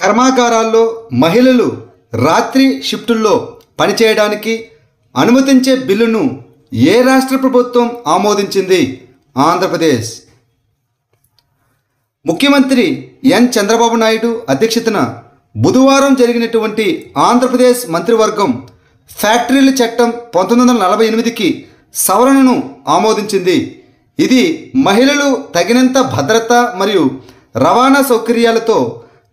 కర్మాగారాల్లో మహిళలు రాత్రి షిఫ్టుల్లో పనిచేయడానికి అనుమతించే బిల్లును ఏ రాష్ట్ర ప్రభుత్వం ఆమోదించింది? ఆంధ్రప్రదేశ్. ముఖ్యమంత్రి ఎన్ చంద్రబాబు నాయుడు అధ్యక్షతన బుధవారం జరిగినటువంటి ఆంధ్రప్రదేశ్ మంత్రివర్గం ఫ్యాక్టరీల చట్టం 1948కి సవరణను ఆమోదించింది. ఇది మహిళలు తగినంత భద్రత మరియు రవాణా సౌకర్యాలతో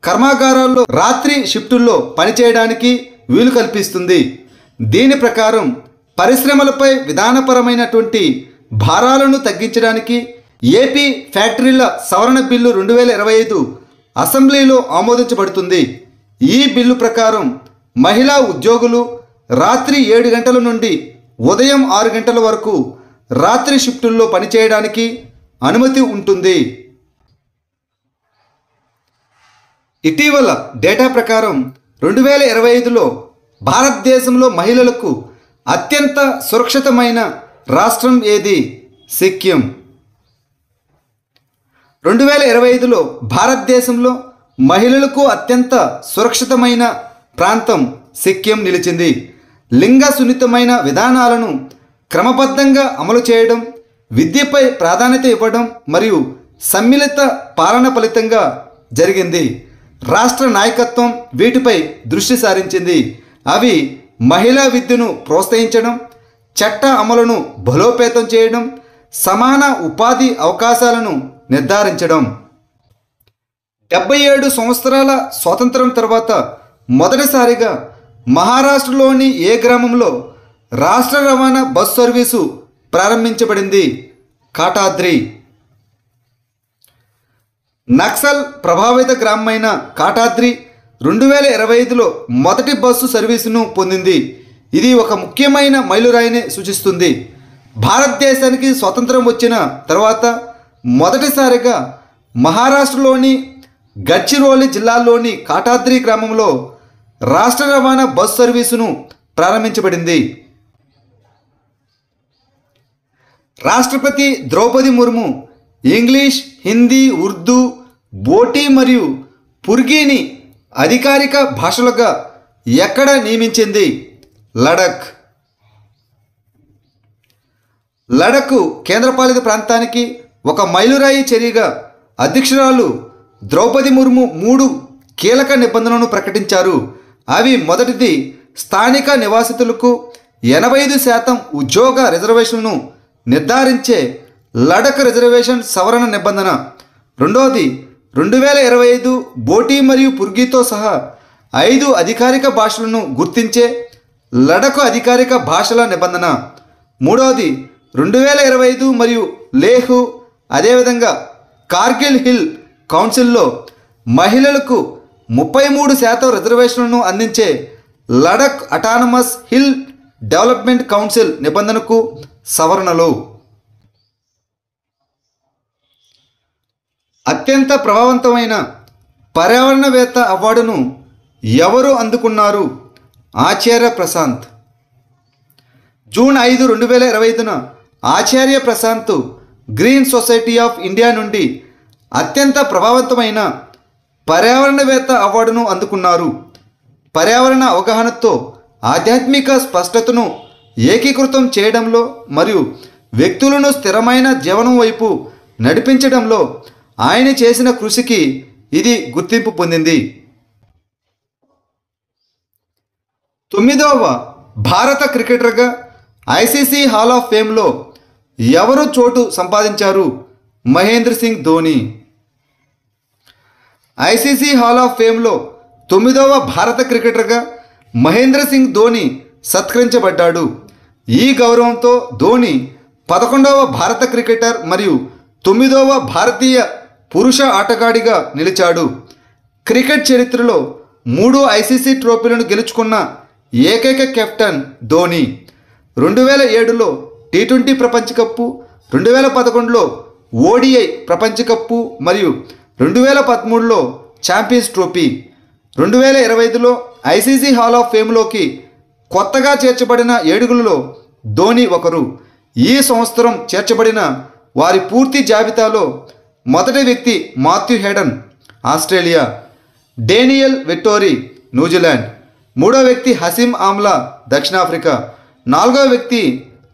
కర్మాగారాల్లో రాత్రి షిఫ్టుల్లో పనిచేయడానికి వీలు కల్పిస్తుంది. దీని ప్రకారం పరిశ్రమలపై విధానపరమైనటువంటి భారాలను తగ్గించడానికి ఏపీ ఫ్యాక్టరీల సవరణ బిల్లు 2025 అసెంబ్లీలో ఆమోదించబడుతుంది. ఈ బిల్లు ప్రకారం మహిళా ఉద్యోగులు రాత్రి 7 గంటల నుండి ఉదయం 6 గంటల వరకు రాత్రి షిఫ్టుల్లో పనిచేయడానికి అనుమతి ఉంటుంది. ఇటీవల డేటా ప్రకారం 2025లో భారతదేశంలో మహిళలకు అత్యంత సురక్షితమైన రాష్ట్రం ఏది? సిక్కిం. 2025లో భారతదేశంలో మహిళలకు అత్యంత సురక్షితమైన ప్రాంతం సిక్కిం నిలిచింది. లింగ సున్నితమైన విధానాలను క్రమబద్ధంగా అమలు చేయడం, విద్యపై ప్రాధాన్యత ఇవ్వడం మరియు సమ్మిళిత పాలన ఫలితంగా జరిగింది. రాష్ట్ర నాయకత్వం వీటిపై దృష్టి సారించింది. అవి మహిళా విద్యను ప్రోత్సహించడం, చట్ట అమలును బలోపేతం చేయడం, సమాన ఉపాధి అవకాశాలను నిర్ధారించడం. 77 సంవత్సరాల స్వాతంత్రం తర్వాత మొదటిసారిగా మహారాష్ట్రలోని ఏ గ్రామంలో రాష్ట్ర రవాణా బస్ సర్వీసు ప్రారంభించబడింది? కాటాద్రి. నక్సల్ ప్రభావిత గ్రామమైన కాటాద్రి 2025లో మొదటి బస్సు సర్వీసును పొందింది. ఇది ఒక ముఖ్యమైన మైలురాయిని సూచిస్తుంది. భారతదేశానికి స్వాతంత్రం వచ్చిన తర్వాత మొదటిసారిగా మహారాష్ట్రలోని గడ్చిరోలి జిల్లాలోని కాటాద్రి గ్రామంలో రాష్ట్ర రవాణా బస్ సర్వీసును ప్రారంభించబడింది. రాష్ట్రపతి ద్రౌపది ముర్ము ఇంగ్లీష్, హిందీ, ఉర్దూ, బోటి మరియు పుర్గీని అధికారిక భాషలుగా ఎక్కడ నియమించింది? లడఖ్. లడఖ్ కేంద్రపాలిత ప్రాంతానికి ఒక మైలురాయి చర్యగా అధ్యక్షురాలు ద్రౌపది ముర్ము 3 కీలక నిబంధనలను ప్రకటించారు. అవి మొదటిది, స్థానిక నివాసితులకు 85% ఉద్యోగ రిజర్వేషన్లను నిర్ధారించే లడఖ్ రిజర్వేషన్ సవరణ నిబంధన. రెండవది, 2025 బోటి మరియు పుర్గీతో సహా 5 అధికారిక భాషలను గుర్తించే లడఖ్ అధికారిక భాషల నిబంధన. మూడవది, 2025 మరియు లేహ్ అదేవిధంగా కార్గిల్ హిల్ కౌన్సిల్లో మహిళలకు 33% రిజర్వేషన్లను అందించే Ladakh autonomous hill development council నిబంధనకు సవరణలు. అత్యంత ప్రభావవంతమైన పర్యావరణవేత్త అవార్డును ఎవరు అందుకున్నారు? ఆచార్య ప్రశాంత్. జూన్ 5, 2025న Acharya Prashant green society of India నుండి అత్యంత ప్రభావవంతమైన పర్యావరణవేత్త అవార్డును అందుకున్నారు. పర్యావరణ అవగాహనతో ఆధ్యాత్మిక స్పష్టతను ఏకీకృతం చేయడంలో మరియు వ్యక్తులను స్థిరమైన జీవనం వైపు నడిపించడంలో ఆయన చేసిన కృషికి ఇది గుర్తింపు పొందింది. 9వ భారత క్రికెటర్గా ఐసీసీ హాల్ ఆఫ్ ఫేమ్లో ఎవరు చోటు సంపాదించారు? Mahendra Singh Dhoni. ICC hall of ఫేమ్లో 9వ భారత క్రికెటర్గా మహేంద్ర సింగ్ ధోని సత్కరించబడ్డాడు. ఈ గౌరవంతో ధోని 11వ భారత క్రికెటర్ మరియు 9వ భారతీయ పురుష ఆటగాడిగా నిలిచాడు. క్రికెట్ చరిత్రలో 3 ఐసీసీ ట్రోఫీలను గెలుచుకున్న ఏకైక కెప్టెన్ ధోని. 2007లో టీ20 ప్రపంచ కప్పు, 2011లో ఓడిఐ ప్రపంచ కప్పు మరియు 2013లో ఛాంపియన్స్ ట్రోఫీ. 2025లో ఐసీసీ హాల్ ఆఫ్ ఫేమ్లోకి కొత్తగా చేర్చబడిన 7గురిలో ధోని ఒకరు. ఈ సంవత్సరం చేర్చబడిన వారి పూర్తి జాబితాలో మొదటి వ్యక్తి Matthew Hayden, Australia. Daniel Vettori న్యూజిలాండ్, మూడో వ్యక్తి హసీమ్ ఆమ్లా దక్షిణాఫ్రికా, నాలుగో వ్యక్తి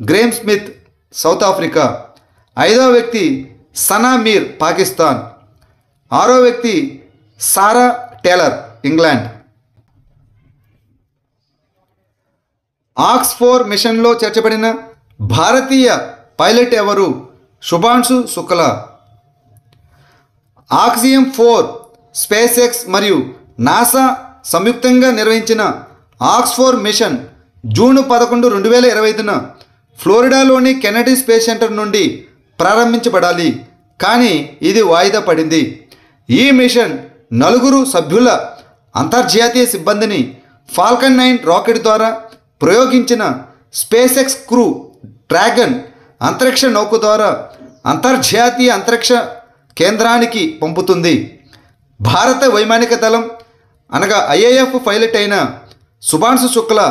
గ్రేమ్ స్మిత్ సౌత్ ఆఫ్రికా, ఐదవ వ్యక్తి సనా మీర్ పాకిస్తాన్, ఆరో వ్యక్తి సారా టేలర్ ఇంగ్లాండ్. ఆక్స్-4 మిషన్లో చేర్చబడిన భారతీయ పైలట్ ఎవరు? Shubhanshu Shukla. Axiom four space X మరియు నాసా సంయుక్తంగా నిర్వహించిన ఆక్స్-4 మిషన్ జూన్ 11, 2025న ఫ్లోరిడాలోని కెనడీ స్పేస్ సెంటర్ నుండి ప్రారంభించబడాలి, కానీ ఇది వాయిదా పడింది. ఈ మిషన్ 4 సభ్యుల అంతర్జాతీయ సిబ్బందిని ఫాల్కన్ 9 రాకెట్ ద్వారా ప్రయోగించిన స్పేస్ ఎక్స్ క్రూ డ్రాగన్ అంతరిక్ష నౌక ద్వారా అంతర్జాతీయ అంతరిక్ష కేంద్రానికి పంపుతుంది. భారత వైమానిక దళం అనగా ఐఏఎఫ్ పైలట్ అయిన శుభాంశు శుక్లా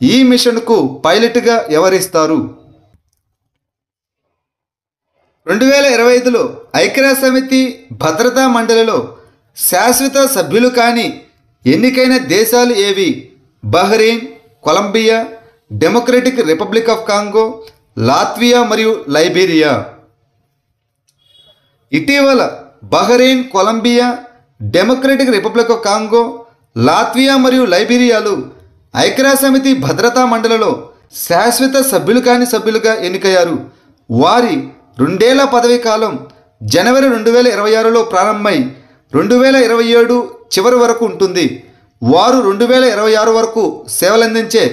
ఈ మిషన్కు పైలట్గా వ్యవహరిస్తారు. 2025లో ఐక్యరాజ్యసమితి భద్రతా మండలిలో శాశ్వత సభ్యులు కాని ఎన్నికైన దేశాలు ఏవి? Bahrain, Colombia, Democratic Republic of Congo, Latvia మరియు లైబీరియా. ఇటీవల Bahrain, Colombia, Democratic Republic of Congo, Latvia మరియు లైబీరియాలు ఐక్యరాజ్యసమితి భద్రతా మండలిలో శాశ్వత సభ్యులుగా ఎన్నికయ్యారు. వారి 2 ఏళ్ల పదవీ కాలం జనవరి 2026లో ప్రారంభమై 2027 చివరి వరకు ఉంటుంది. వారు 2026 వరకు సేవలందించే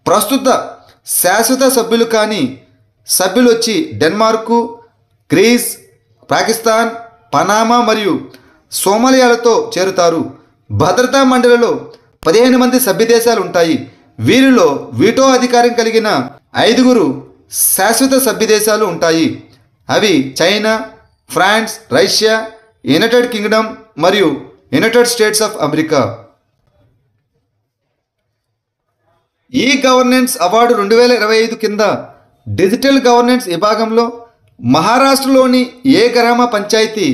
ప్రస్తుత శాశ్వత సభ్యులు కాని సభ్యులు వచ్చి డెన్మార్కు, గ్రీస్, పాకిస్తాన్, పనామా మరియు సోమాలియాలతో చేరుతారు. భద్రతా మండలిలో 15 మంది సభ్య దేశాలు ఉంటాయి. వీరిలో వీటో అధికారం కలిగిన 5 శాశ్వత సభ్య దేశాలు ఉంటాయి. అవి China, France, Russia, United Kingdom మరియు యునైటెడ్ స్టేట్స్ ఆఫ్ అమెరికా. ఈ గవర్నెన్స్ అవార్డు 2025 కింద డిజిటల్ గవర్నెన్స్ విభాగంలో మహారాష్ట్రలోని ఏ గ్రామ పంచాయతీ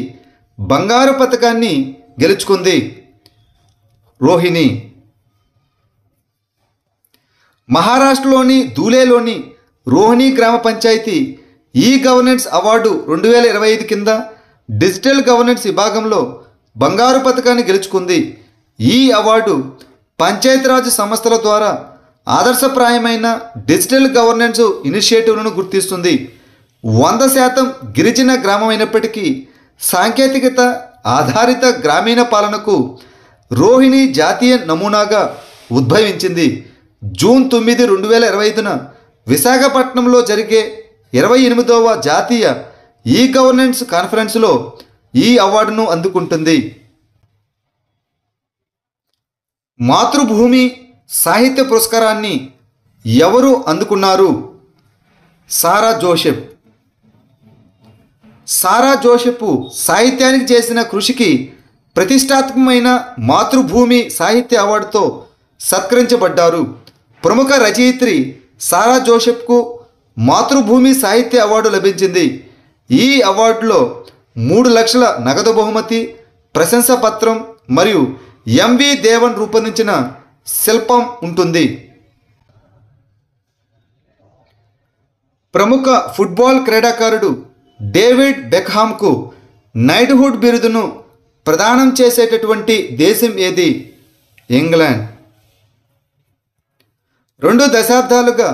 బంగారు పతకాన్ని గెలుచుకుంది? రోహిణి. మహారాష్ట్రలోని ధూలేలోని రోహిణి గ్రామ పంచాయతీ ఈ గవర్నెన్స్ అవార్డు 2025 కింద డిజిటల్ గవర్నెన్స్ విభాగంలో బంగారు పతకాన్ని గెలుచుకుంది. ఈ అవార్డు పంచాయతీరాజ్ సంస్థల ద్వారా ఆదర్శప్రాయమైన డిజిటల్ గవర్నెన్స్ ఇనిషియేటివ్లను గుర్తిస్తుంది. 100% గిరిజన గ్రామం అయినప్పటికీ సాంకేతికత ఆధారిత గ్రామీణ పాలనకు రోహిణి జాతీయ నమూనాగా ఉద్భవించింది. జూన్ 9, 2025న విశాఖపట్నంలో జరిగే 28వ జాతీయ ఈ గవర్నెన్స్ కాన్ఫరెన్స్లో ఈ అవార్డును అందుకుంటుంది. మాతృభూమి సాహిత్య పురస్కారాన్ని ఎవరు అందుకున్నారు? సారా జోసెఫ్. సారా జోసెఫ్ సాహిత్యానికి చేసిన కృషికి ప్రతిష్టాత్మకమైన మాతృభూమి సాహిత్య అవార్డుతో సత్కరించబడ్డారు. ప్రముఖ రచయిత్రి సారా జోసెఫ్కు మాతృభూమి సాహిత్య అవార్డు లభించింది. ఈ అవార్డులో 3 లక్షల నగదు బహుమతి, ప్రశంసా పత్రం మరియు ఎంవి దేవన్ రూపొందించిన శిల్పం ఉంటుంది. ప్రముఖ ఫుట్బాల్ క్రీడాకారుడు డేవిడ్ బెక్హామ్కు నైట్హుడ్ బిరుదును ప్రదానం చేసేటటువంటి దేశం ఏది? ఇంగ్లాండ్. 2 దశాబ్దాలుగా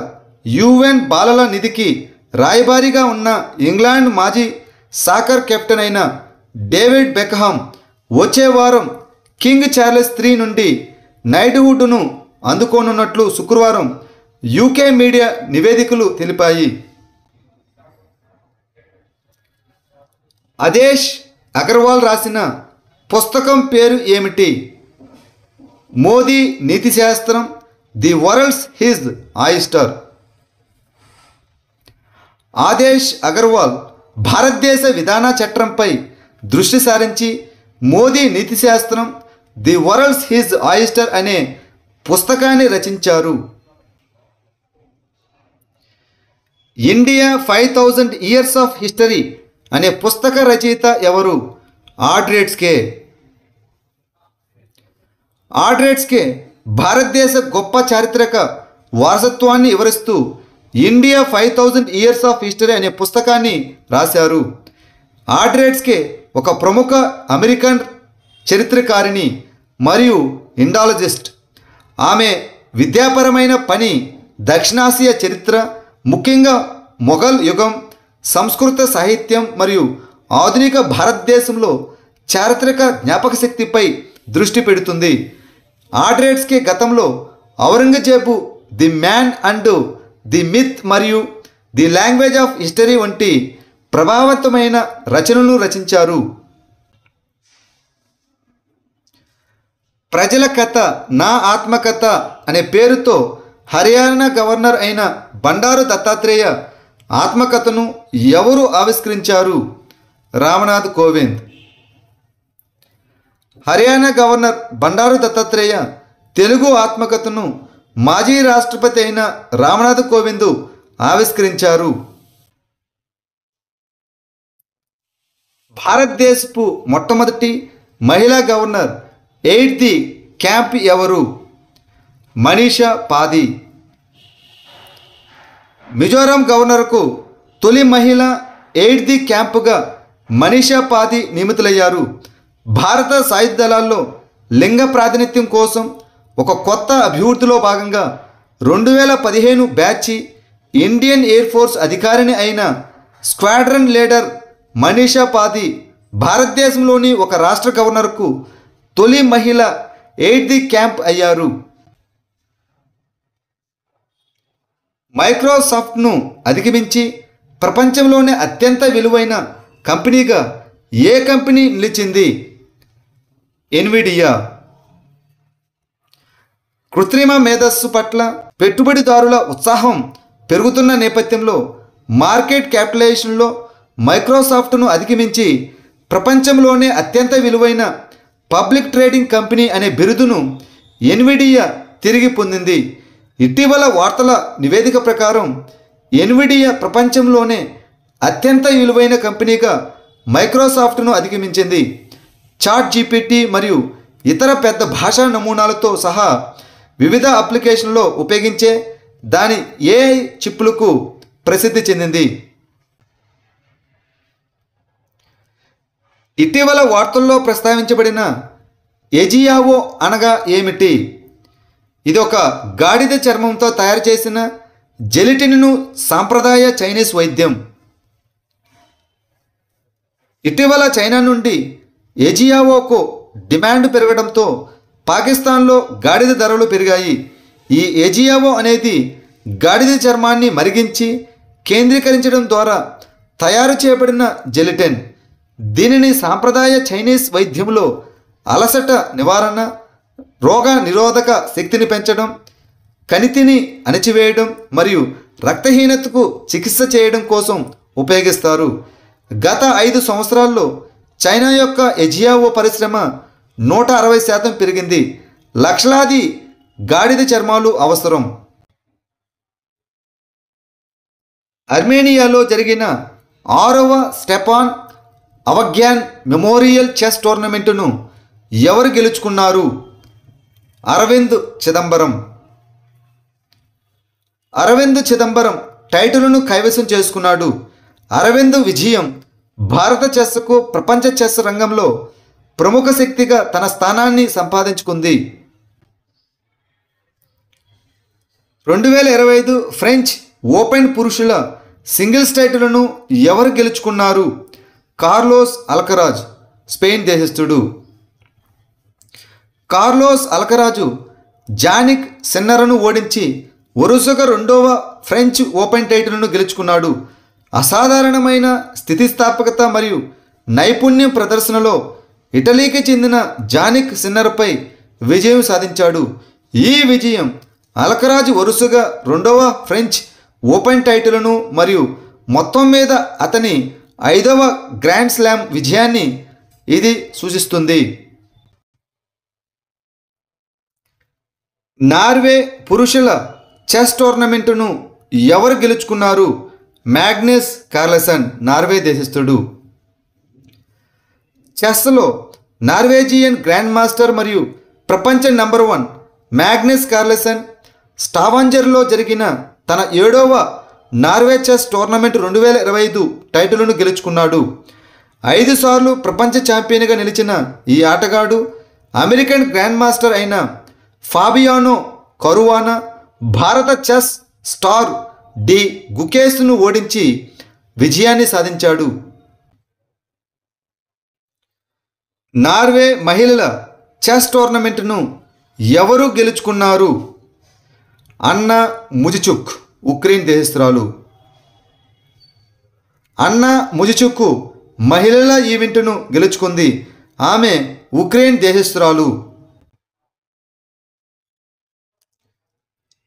యుఎన్ బాలల నిధికి రాయబారిగా ఉన్న ఇంగ్లాండ్ మాజీ సాకర్ కెప్టెన్ అయిన డేవిడ్ బెక్హామ్ వచ్చే వారం కింగ్ చార్లెస్ III నుండి నైట్హుడ్ను అందుకోనున్నట్లు శుక్రవారం యూకే మీడియా నివేదికలు తెలిపాయి. ఆదేశ్ అగర్వాల్ రాసిన పుస్తకం పేరు ఏమిటి? మోదీ నీతిశాస్త్రం, the world's his oyster. Adesh Agarwal భారతదేశ విధాన చట్టంపై దృష్టి సారించి మోదీ నీతిశాస్త్రం, ది వరల్డ్స్ హిజ్ ఆయిస్టర్ అనే పుస్తకాన్ని రచించారు. ఇండియా 5000 ఇయర్స్ ఆఫ్ హిస్టరీ అనే పుస్తక రచయిత ఎవరు? ఆడ్రెడ్స్కే. ఆడ్రెట్స్కే భారతదేశ గొప్ప చారిత్రక వారసత్వాన్ని వివరిస్తూ ఇండియా 5000 ఇయర్స్ ఆఫ్ హిస్టరీ అనే పుస్తకాన్ని రాశారు. ఆడ్రెట్స్కే ఒక ప్రముఖ అమెరికన్ చరిత్రకారిణి మరియు ఇండాలజిస్ట్. ఆమె విద్యాపరమైన పని దక్షిణాసియా చరిత్ర, ముఖ్యంగా మొఘల్ యుగం, సంస్కృత సాహిత్యం మరియు ఆధునిక భారతదేశంలో చారిత్రక జ్ఞాపకశక్తిపై దృష్టి పెడుతుంది. ఆడ్రెట్స్కే గతంలో Aurangzeb, the man and the myth మరియు ది లాంగ్వేజ్ ఆఫ్ హిస్టరీ వంటి ప్రభావవంతమైన రచనలు రచించారు. ప్రజల కథ నా ఆత్మకథ అనే పేరుతో హర్యానా గవర్నర్ అయిన బండారు దత్తాత్రేయ ఆత్మకథను ఎవరు ఆవిష్కరించారు? రామ్నాథ్ కోవింద్. హర్యానా గవర్నర్ బండారు దత్తాత్రేయ తెలుగు ఆత్మకథను మాజీ రాష్ట్రపతి అయిన రామ్నాథ్ కోవింద్ ఆవిష్కరించారు. భారతదేశపు మొట్టమొదటి మహిళా గవర్నర్ ఎయిట్ ది క్యాంప్ ఎవరు? మనీషా పాది. మిజోరాం గవర్నర్కు తొలి మహిళ ఎయిట్ ది క్యాంప్గా మనీషా పాది నియమితులయ్యారు. భారత సాయుధ దళాల్లో లింగ ప్రాతినిధ్యం కోసం ఒక కొత్త అభివృద్ధిలో భాగంగా 2015 బ్యాచ్ ఇండియన్ ఎయిర్ ఫోర్స్ అధికారిని అయిన స్క్వాడ్రన్ లీడర్ మనీషా పాది భారతదేశంలోని ఒక రాష్ట్ర గవర్నర్కు తొలి మహిళ ఎయిట్ ది క్యాంప్ అయ్యారు. మైక్రోసాఫ్ట్ను అధిగమించి ప్రపంచంలోనే అత్యంత విలువైన కంపెనీగా ఏ కంపెనీ నిలిచింది? ఎన్విడియా. కృత్రిమ మేధస్సు పట్ల పెట్టుబడిదారుల ఉత్సాహం పెరుగుతున్న నేపథ్యంలో మార్కెట్ క్యాపిటలైజేషన్లో మైక్రోసాఫ్ట్ను అధిగమించి ప్రపంచంలోనే అత్యంత విలువైన పబ్లిక్ ట్రేడింగ్ కంపెనీ అనే బిరుదును ఎన్విడియా తిరిగి పొందింది. ఇటీవల వార్తల నివేదిక ప్రకారం ఎన్విడియా ప్రపంచంలోనే అత్యంత విలువైన కంపెనీగా మైక్రోసాఫ్ట్ను అధిగమించింది. చాట్ జీపీటీ మరియు ఇతర పెద్ద భాషా నమూనాలతో సహా వివిధ అప్లికేషన్లలో ఉపయోగించే దాని ఏఐ చిప్లకు ప్రసిద్ధి చెందింది. ఇటీవల వార్తల్లో ప్రస్తావించబడిన ఎజియావో అనగా ఏమిటి? ఇది ఒక గాడిద చర్మంతో తయారు చేసిన జెలటిన్ను సాంప్రదాయ చైనీస్ వైద్యం. ఇటీవల చైనా నుండి ఎజియావోకు డిమాండ్ పెరగడంతో పాకిస్తాన్లో గాడిద ధరలు పెరిగాయి. ఈ ఎజియావో అనేది గాడిద చర్మాన్ని మరిగించి కేంద్రీకరించడం ద్వారా తయారు చేయబడిన జెలటిన్. దీనిని సాంప్రదాయ చైనీస్ వైద్యంలో అలసట నివారణ, రోగ నిరోధక శక్తిని పెంచడం, కణితిని అణచివేయడం మరియు రక్తహీనతకు చికిత్స చేయడం కోసం ఉపయోగిస్తారు. గత 5 సంవత్సరాల్లో చైనా యొక్క ఎజియావో పరిశ్రమ 160% పెరిగింది. లక్షలాది గాడిద చర్మాలు అవసరం. అర్మేనియాలో జరిగిన 6వ స్టెపాన్ అవగ్యాన్ మెమోరియల్ చెస్ టోర్నమెంటును ఎవరు గెలుచుకున్నారు? అరవింద్ చిదంబరం. అరవింద్ చిదంబరం టైటిల్ను కైవసం చేసుకున్నాడు. అరవింద్ విజయం భారత చెస్కు ప్రపంచ చెస్ రంగంలో ప్రముఖ శక్తిగా తన స్థానాన్ని సంపాదించుకుంది. 2025 ఫ్రెంచ్ ఓపెన్ పురుషుల సింగిల్స్ టైటిల్ను ఎవరు గెలుచుకున్నారు? కార్లోస్ అల్కరాజ్, స్పెయిన్ దేశస్థుడు. కార్లోస్ అల్కరాజు జానిక్ సిన్నర్ను ఓడించి వరుసగా 2వ ఫ్రెంచ్ ఓపెన్ టైటిల్ను గెలుచుకున్నాడు. అసాధారణమైన స్థితిస్థాపకత మరియు నైపుణ్యం ప్రదర్శనలో ఇటలీకి చెందిన జానిక్ సిన్నర్పై విజయం సాధించాడు. ఈ విజయం అల్కరాజ్ వరుసగా 2వ ఫ్రెంచ్ ఓపెన్ టైటిల్ను మరియు మొత్తం మీద అతని 5వ గ్రాండ్ స్లామ్ విజయాన్ని ఇది సూచిస్తుంది. నార్వే పురుషుల చెస్ టోర్నమెంటును ఎవరు గెలుచుకున్నారు? మ్యాగ్నస్ కార్ల్సన్, నార్వే దేశస్థుడు. చెస్లో నార్వేజియన్ గ్రాండ్ మాస్టర్ మరియు ప్రపంచ నంబర్ 1 మ్యాగ్నస్ కార్ల్సన్ స్టావాంజర్లో జరిగిన తన 7వ నార్వే చెస్ టోర్నమెంట్ 2025 టైటిల్ను గెలుచుకున్నాడు. 5 సార్లు ప్రపంచ ఛాంపియన్గా నిలిచిన ఈ ఆటగాడు అమెరికన్ గ్రాండ్ మాస్టర్ అయిన ఫాబియానో కరువానా, భారత చెస్ స్టార్ డి గుకేష్ను ఓడించి విజయాన్ని సాధించాడు. నార్వే మహిళల చెస్ టోర్నమెంట్ను ఎవరు గెలుచుకున్నారు? అన్నా ముజిచుక్, ఉక్రెయిన్ దేశస్తురాలు. అన్నా ముజిచుక్ మహిళల ఈవెంట్ను గెలుచుకుంది. ఆమె ఉక్రెయిన్ దేశస్తురాలు.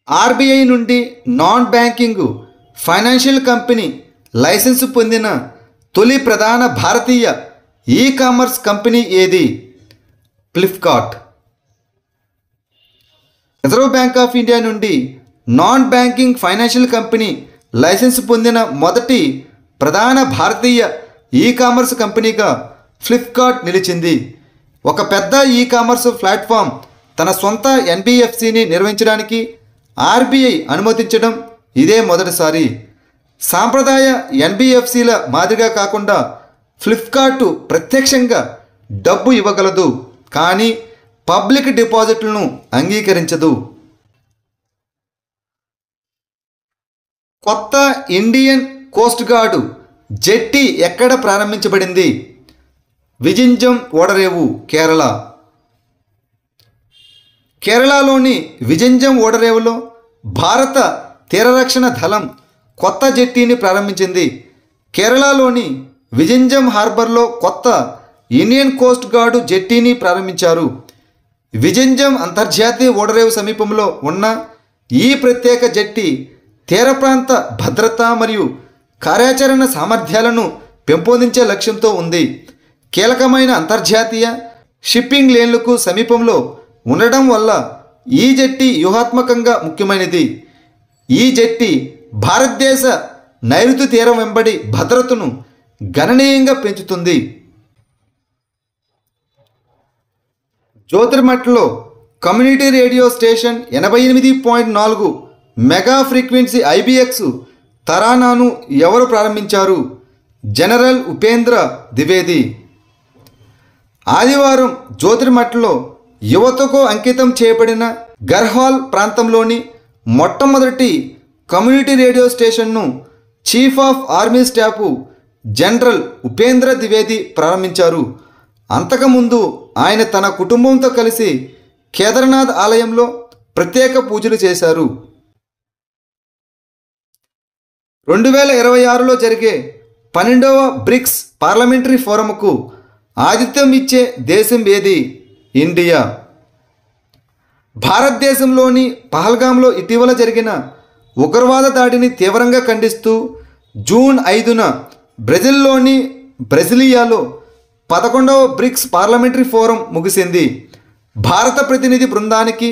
ఆర్బీఐ నుండి non banking financial company licence పొందిన తొలి ప్రధాన భారతీయ ఈ కామర్స్ కంపెనీ ఏది? Flipkart. Reserve Bank of India నుండి non banking financial company licence పొందిన మొదటి ప్రధాన భారతీయ ఈ కామర్స్ కంపెనీగా ఫ్లిప్కార్ట్ నిలిచింది. ఒక పెద్ద ఈ కామర్స్ ప్లాట్ఫామ్ తన సొంత ఎన్బిఎఫ్సిని నిర్వహించడానికి ఆర్బీఐ అనుమతించడం ఇదే మొదటిసారి. సాంప్రదాయ ఎన్బిఎఫ్సిల మాదిరిగా కాకుండా ఫ్లిప్కార్ట్ ప్రత్యక్షంగా డబ్బు ఇవ్వగలదు, కానీ పబ్లిక్ డిపాజిట్లను అంగీకరించదు. కొత్త ఇండియన్ కోస్ట్ గార్డ్ జెట్టి ఎక్కడ ప్రారంభించబడింది? విజింజం ఓడరేవు, కేరళ. కేరళలోని విజింజం ఓడరేవులో భారత తీరరక్షణ దళం కొత్త జెట్టీని ప్రారంభించింది. కేరళలోని విజింజం హార్బర్లో కొత్త ఇండియన్ కోస్ట్ గార్డ్ జెట్టీని ప్రారంభించారు. విజింజం అంతర్జాతీయ ఓడరేవు సమీపంలో ఉన్న ఈ ప్రత్యేక జెట్టి తీర ప్రాంత భద్రత మరియు కార్యాచరణ సామర్థ్యాలను పెంపొందించే లక్ష్యంతో ఉంది. కీలకమైన అంతర్జాతీయ షిప్పింగ్ లేన్లకు సమీపంలో ఉండడం వల్ల ఈ జెట్టి వ్యూహాత్మకంగా ముఖ్యమైనది. ఈ జెట్టి భారతదేశ నైరుతి తీరం వెంబడి భద్రతను గణనీయంగా పెంచుతుంది. జ్యోతిర్మఠ్లో community radio station 88.4 mega frequency IBX తరానాను ఎవరు ప్రారంభించారు? జనరల్ ఉపేంద్ర ద్వివేది. ఆదివారం జ్యోతిర్మఠ్లో యువతకు అంకితం చేయబడిన గర్హాల్ ప్రాంతంలోని మొట్టమొదటి కమ్యూనిటీ రేడియో స్టేషన్ను chief of army staff general Upendra Dwivedi ప్రారంభించారు. అంతకుముందు ఆయన తన కుటుంబంతో కలిసి కేదార్నాథ్ ఆలయంలో ప్రత్యేక పూజలు చేశారు. 2026లో జరిగే 12వ బ్రిక్స్ పార్లమెంటరీ ఫోరంకు ఆతిథ్యం ఇచ్చే దేశం ఏది? ఇండియా. భారతదేశంలోని పహల్గామ్లో ఇటీవల జరిగిన ఉగ్రవాద దాడిని తీవ్రంగా ఖండిస్తూ జూన్ 5న బ్రెజిల్లోని బ్రెజిలియాలో 11వ బ్రిక్స్ పార్లమెంటరీ ఫోరం ముగిసింది. భారత ప్రతినిధి బృందానికి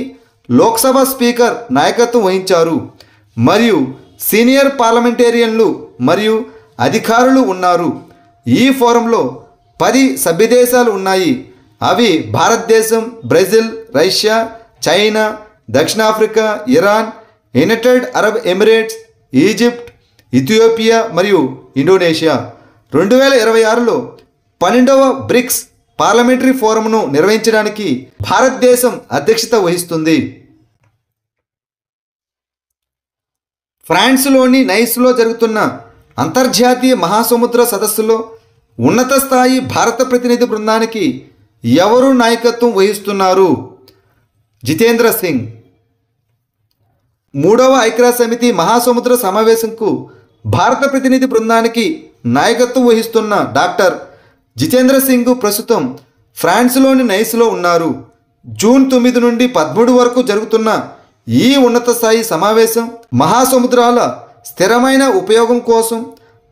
లోక్సభ స్పీకర్ నాయకత్వం వహించారు మరియు సీనియర్ పార్లమెంటేరియన్లు మరియు అధికారులు ఉన్నారు. ఈ ఫోరంలో 10 సభ్యదేశాలు ఉన్నాయి. అవి భారతదేశం, బ్రెజిల్, రష్యా, చైనా, దక్షిణాఫ్రికా, Iran, United Arab Emirates, Egypt, Ethiopia మరియు ఇండోనేషియా. 2026లో 12వ బ్రిక్స్ పార్లమెంటరీ ఫోరంను నిర్వహించడానికి భారతదేశం అధ్యక్షత వహిస్తుంది. ఫ్రాన్స్లోని నైస్లో జరుగుతున్న అంతర్జాతీయ మహాసముద్ర సదస్సులో ఉన్నత స్థాయి భారత ప్రతినిధి బృందానికి ఎవరు నాయకత్వం వహిస్తున్నారు? జితేంద్ర సింగ్. 3వ ఐక్యరాజ్యసమితి మహాసముద్ర సమావేశంకు భారత ప్రతినిధి బృందానికి నాయకత్వం వహిస్తున్న డాక్టర్ జితేంద్ర సింగ్ ప్రస్తుతం ఫ్రాన్స్లోని నైస్లో ఉన్నారు. జూన్ 9 నుండి 13 వరకు జరుగుతున్న ఈ ఉన్నత స్థాయి సమావేశం మహాసముద్రాల స్థిరమైన ఉపయోగం కోసం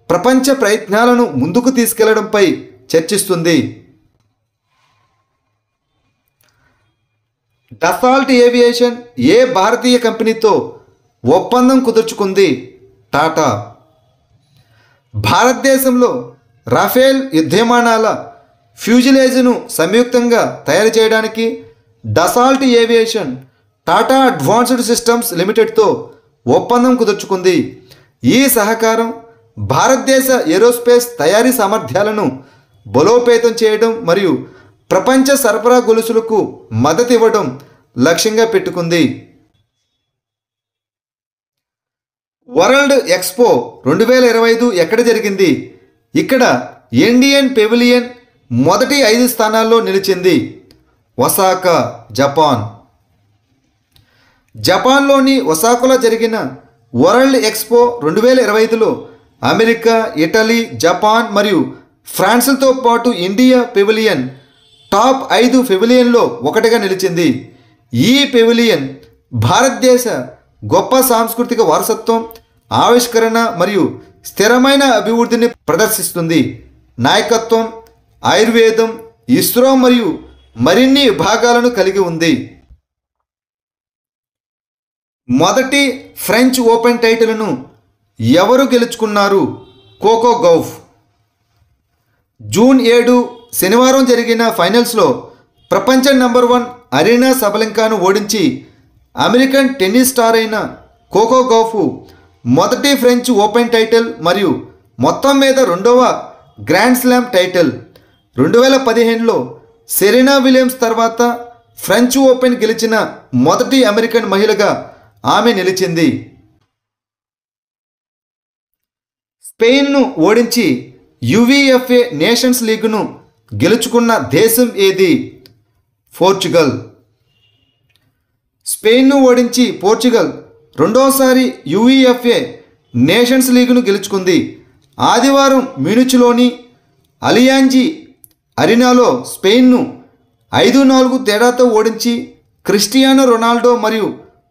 ప్రపంచ ప్రయత్నాలను ముందుకు తీసుకెళ్లడంపై చర్చిస్తుంది. డసాల్ట్ ఏవియేషన్ ఏ భారతీయ కంపెనీతో ఒప్పందం కుదుర్చుకుంది? టాటా. భారతదేశంలో రఫేల్ యుద్ధ విమానాల ఫ్యూజిలేజ్ను సంయుక్తంగా తయారు చేయడానికి Dassault aviation Tata advanced systems లిమిటెడ్తో ఒప్పందం కుదుర్చుకుంది. ఈ సహకారం భారతదేశ ఏరోస్పేస్ తయారీ సామర్థ్యాలను బలోపేతం చేయడం మరియు ప్రపంచ సరఫరా గొలుసులకు మద్దతు ఇవ్వడం లక్ష్యంగా పెట్టుకుంది. వరల్డ్ ఎక్స్పో 2025 ఎక్కడ జరిగింది? ఇక్కడ ఇండియన్ పెవిలియన్ మొదటి 5 స్థానాల్లో నిలిచింది. Osaka, Japan. జపాన్లోని ఒసాకాలో జరిగిన వరల్డ్ ఎక్స్పో 2025లో అమెరికా, ఇటలీ, జపాన్ మరియు ఫ్రాన్స్లతో పాటు ఇండియా పెవిలియన్ టాప్ 5 పెవిలియన్లో ఒకటిగా నిలిచింది. ఈ పెవిలియన్ భారతదేశ గొప్ప సాంస్కృతిక వారసత్వం, ఆవిష్కరణ మరియు స్థిరమైన అభివృద్ధిని ప్రదర్శిస్తుంది. నాయకత్వం, ఆయుర్వేదం, ఇస్రో మరియు మరిన్ని విభాగాలను కలిగి ఉంది. మొదటి ఫ్రెంచ్ ఓపెన్ టైటిల్ను ఎవరు గెలుచుకున్నారు? Coco Gauff. జూన్ 7 శనివారం జరిగిన ఫైనల్స్లో ప్రపంచ నంబర్ 1 అరీనా సబలెంకాను ఓడించి అమెరికన్ టెన్నిస్ స్టార్ అయిన కోకో గౌఫ్ మొదటి ఫ్రెంచ్ ఓపెన్ టైటిల్ మరియు మొత్తం మీద 2వ గ్రాండ్ స్లామ్ టైటిల్. 2015లో సెరెనా విలియమ్స్ తర్వాత ఫ్రెంచ్ ఓపెన్ గెలిచిన మొదటి అమెరికన్ మహిళగా ఆమె నిలిచింది. స్పెయిన్ను ఓడించి యువిఎఫ్ఏ నేషన్స్ లీగ్ను గెలుచుకున్న దేశం ఏది? పోర్చుగల్. స్పెయిన్ను ఓడించి పోర్చుగల్ రెండోసారి యువిఎఫ్ఏ నేషన్స్ లీగ్ను గెలుచుకుంది. ఆదివారం మ్యూనిచ్లోని అలియాంజీ అరీనాలో స్పెయిన్ను 5-4 తేడాతో ఓడించి క్రిస్టియానో రొనాల్డో మరియు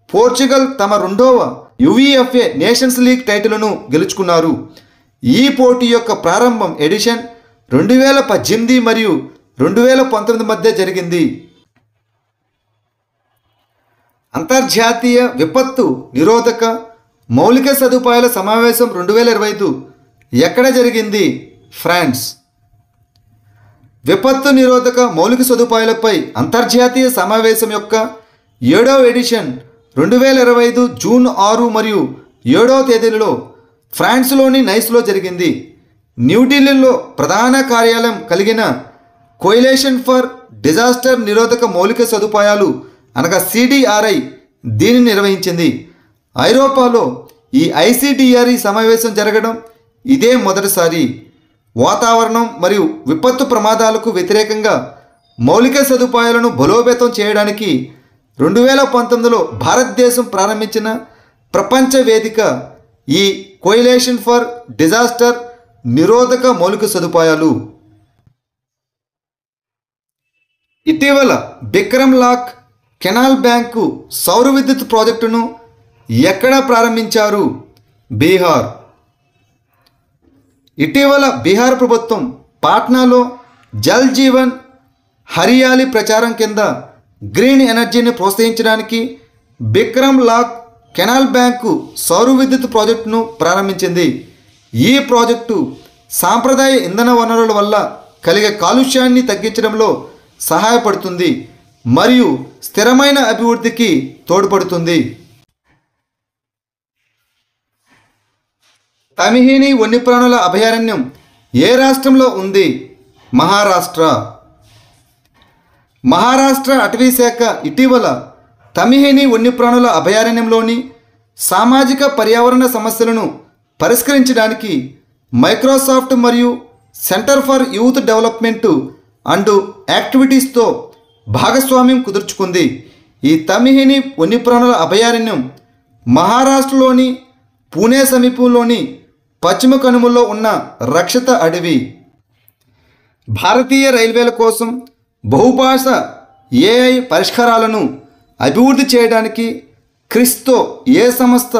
పోర్చుగల్ తమ 2వ యువిఎఫ్ఏ నేషన్స్ లీగ్ టైటిల్ను గెలుచుకున్నారు. ఈ పోటీ యొక్క ప్రారంభం ఎడిషన్ 2018 మరియు 2019 మధ్య జరిగింది. అంతర్జాతీయ విపత్తు నిరోధక మౌలిక సదుపాయాల సమావేశం 2025 ఎక్కడ జరిగింది? ఫ్రాన్స్. విపత్తు నిరోధక మౌలిక సదుపాయాలపై అంతర్జాతీయ సమావేశం యొక్క 7వ ఎడిషన్ 2025 జూన్ 6 మరియు 7వ తేదీలలో ఫ్రాన్స్లోని నైస్లో జరిగింది. న్యూఢిల్లీలో ప్రధాన కార్యాలయం కలిగిన కోయిలేషన్ ఫర్ డిజాస్టర్ నిరోధక మౌలిక సదుపాయాలు అనగా CDRI దీనిని నిర్వహించింది. ఐరోపాలో ఈ ICDRI సమావేశం జరగడం ఇదే మొదటిసారి. వాతావరణం మరియు విపత్తు ప్రమాదాలకు వ్యతిరేకంగా మౌలిక సదుపాయాలను బలోపేతం చేయడానికి 2019లో భారతదేశం ప్రారంభించిన ప్రపంచ వేదిక ఈ కోయిలేషన్ ఫర్ డిజాస్టర్ నిరోధక మౌలిక సదుపాయాలు. ఇటీవల బిక్రమ్ లాక్ కెనాల్ బ్యాంకు సౌర విద్యుత్ ప్రాజెక్టును ఎక్కడ ప్రారంభించారు? బీహార్. ఇటీవల బీహార్ ప్రభుత్వం పాట్నాలో జల్ జీవన్ హరియాలి ప్రచారం కింద గ్రీన్ ఎనర్జీని ప్రోత్సహించడానికి బిక్రమ్ లాక్ కెనాల్ బ్యాంకు సౌర విద్యుత్ ప్రాజెక్టును ప్రారంభించింది. ఈ ప్రాజెక్టు సాంప్రదాయ ఇంధన వనరుల వల్ల కలిగే కాలుష్యాన్ని తగ్గించడంలో సహాయపడుతుంది మరియు స్థిరమైన అభివృద్ధికి తోడ్పడుతుంది. తమిహిని వన్యప్రాణుల అభయారణ్యం ఏ రాష్ట్రంలో ఉంది? మహారాష్ట్ర. మహారాష్ట్ర అటవీ శాఖ ఇటీవల తమిహిని వన్యప్రాణుల అభయారణ్యంలోని సామాజిక పర్యావరణ సమస్యలను పరిష్కరించడానికి మైక్రోసాఫ్ట్ మరియు centre for youth development and యాక్టివిటీస్తో భాగస్వామ్యం కుదుర్చుకుంది. ఈ తమిహిని వన్యప్రాణుల అభయారణ్యం మహారాష్ట్రలోని పూణే సమీపంలోని పశ్చిమ కనుమల్లో ఉన్న రక్షిత అడవి. భారతీయ రైల్వేల కోసం బహుభాష AI పరిష్కారాలను అభివృద్ధి చేయడానికి క్రిస్తో ఏ సంస్థ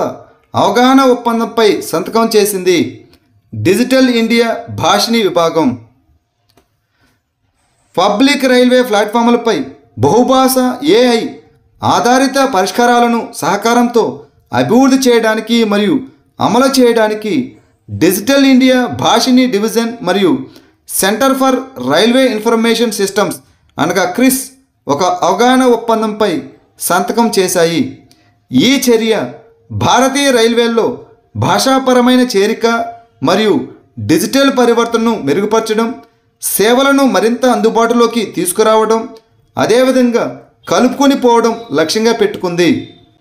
అవగాహన ఒప్పందంపై సంతకం చేసింది? డిజిటల్ ఇండియా భాషిని విభాగం. పబ్లిక్ రైల్వే ప్లాట్ఫామ్లపై బహుభాష AI ఆధారిత పరిష్కారాలను సహకారంతో అభివృద్ధి చేయడానికి మరియు అమలు చేయడానికి డిజిటల్ ఇండియా భాషిని డివిజన్ మరియు centre for railway information systems అనగా క్రిస్ ఒక అవగాహన ఒప్పందంపై సంతకం చేశాయి. ఈ చర్య భారతీయ రైల్వేల్లో భాషాపరమైన చేరిక మరియు డిజిటల్ పరివర్తనను మెరుగుపరచడం, సేవలను మరింత అందుబాటులోకి తీసుకురావడం, అదేవిధంగా కలుపుకొని పోవడం లక్ష్యంగా పెట్టుకుంది.